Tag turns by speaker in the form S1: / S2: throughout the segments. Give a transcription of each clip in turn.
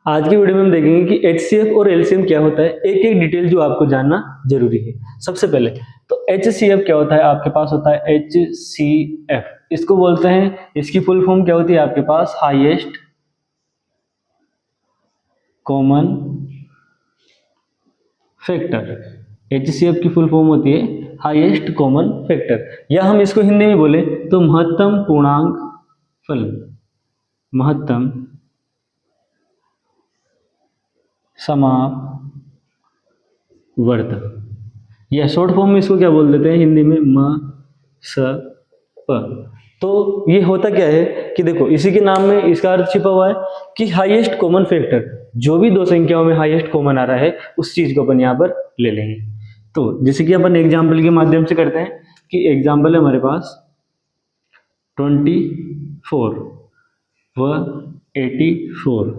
S1: आज की वीडियो में हम देखेंगे कि HCF और LCM क्या होता है, एक एक डिटेल जो आपको जानना जरूरी है। सबसे पहले तो HCF क्या होता है, आपके पास होता है HCF, इसको बोलते हैं, इसकी फुल फॉर्म क्या होती है आपके पास, हाईएस्ट कॉमन फैक्टर। HCF की फुल फॉर्म होती है हाईएस्ट कॉमन फैक्टर, या हम इसको हिंदी में बोले तो महत्तम पूर्णांक फलन, महत्तम समापवर्त, या शॉर्ट फॉर्म में इसको क्या बोल देते हैं हिंदी में, म स प। तो ये होता क्या है कि देखो इसी के नाम में इसका अर्थ छिपा हुआ है कि हाईएस्ट कॉमन फैक्टर, जो भी दो संख्याओं में हाईएस्ट कॉमन आ रहा है उस चीज को अपन यहाँ पर ले लेंगे। तो जैसे कि अपन एग्जाम्पल के माध्यम से करते हैं कि एग्जाम्पल है हमारे पास 24 व 84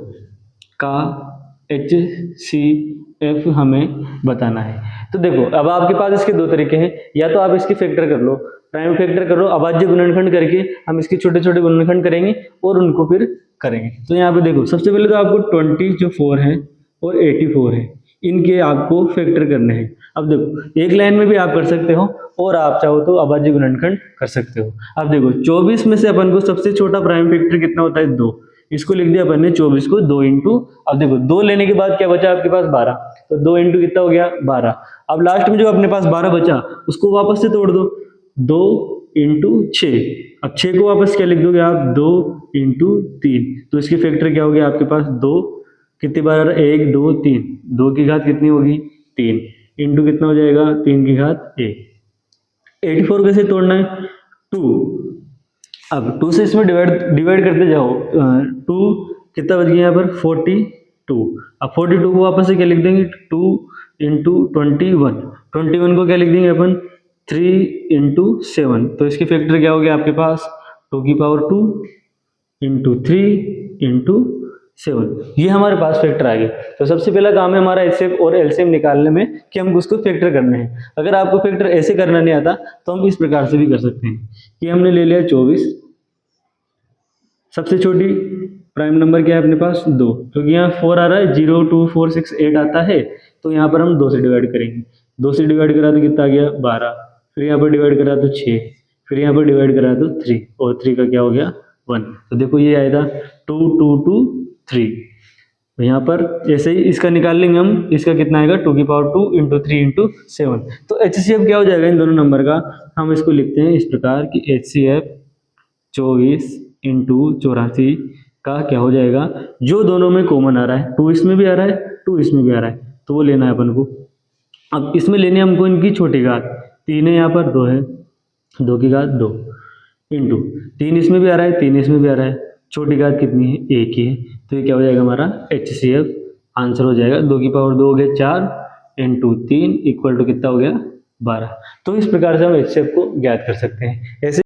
S1: का HCF हमें बताना है। तो देखो अब आपके पास इसके दो तरीके हैं, या तो आप इसकी फैक्टर कर लो, प्राइम फैक्टर करो, अभाज्य गुणनखंड करके हम इसके छोटे छोटे गुणनखंड करेंगे और उनको फिर करेंगे। तो यहाँ पे देखो सबसे पहले तो आपको 24 है और 84 है, इनके आपको फैक्टर करने हैं। अब देखो एक लाइन में भी आप कर सकते हो और आप चाहो तो अभाज्य गुणनखंड कर सकते हो। अब देखो 24 में से अपन को सबसे छोटा प्राइम फैक्टर कितना होता है, 2, इसको लिख दिया अपन ने 24 को 2 इंटू, अब देखो 2 लेने के बाद क्या बचा आपके पास 12, तो 2 इंटू कितना हो गया 12। अब लास्ट में जो अपने पास 12 बचा उसको वापस से तोड़ दो, 2 इंटू 6, अब 6 को वापस क्या लिख दोगे आप, 2 इंटू 3, तो इसकी फैक्टर क्या हो गया आपके पास 2, कितनी बार 1 2 3, 2 की घात कितनी होगी 3, इंटू कितना हो जाएगा 3 की घात 1। 84 कैसे तोड़ना है, 2, अब 2 से इसमें डिवाइड करते जाओ, 2 कितना बच गया यहाँ पर 42, अब 42 को वापस से क्या लिख देंगे, 2 इंटू 21 को क्या लिख देंगे अपन 3 इंटू 7, तो इसकी फैक्टर क्या हो गया आपके पास 2 की पावर 2 इंटू 3 इंटू 7, ये हमारे पास फैक्टर आ गया। तो सबसे पहला काम है हमारा HCF और LCM निकालने में कि हम उसको फैक्टर करने हैं। अगर आपको फैक्टर ऐसे करना नहीं आता तो हम इस प्रकार से भी कर सकते हैं कि हमने ले लिया 24, सबसे छोटी प्राइम नंबर क्या है अपने पास 2, क्योंकि यहाँ 4 आ रहा है, 0 2 4 6 8 आता है, तो यहाँ पर हम 2 से डिवाइड करेंगे, 2 से डिवाइड करा तो कितना आ गया 12, फिर यहाँ पर डिवाइड करा तो 6, फिर यहाँ पर डिवाइड करा तो 3, और 3 का क्या हो गया 1, तो देखो ये आया था 2 2 2 3। तो यहाँ पर जैसे ही इसका निकाल लेंगे हम, इसका कितना आएगा 2 की पावर 2 इंटू 3 इंटू 7। तो HCF क्या हो जाएगा इन दोनों नंबर का, हम इसको लिखते हैं इस प्रकार कि HCF 24 इंटू 84 का क्या हो जाएगा, जो दोनों में कॉमन आ रहा है, 2 इसमें भी आ रहा है 2 इसमें भी आ रहा है, तो वो लेना है अपन को। अब इसमें लेने हमको इनकी छोटी घात, 3 है यहाँ पर 2 है, 2 की घात 2 इंटू 3 इसमें भी आ रहा है 3 इसमें भी आ रहा है, छोटी घात कितनी है 1 ही है, तो ये क्या हो जाएगा हमारा HCF आंसर हो जाएगा 2 की पावर 2 हो गया 4 इंटू 3 इक्वल टू कितना हो गया 12। तो इस प्रकार से हम HCF को ज्ञात कर सकते हैं। ऐसे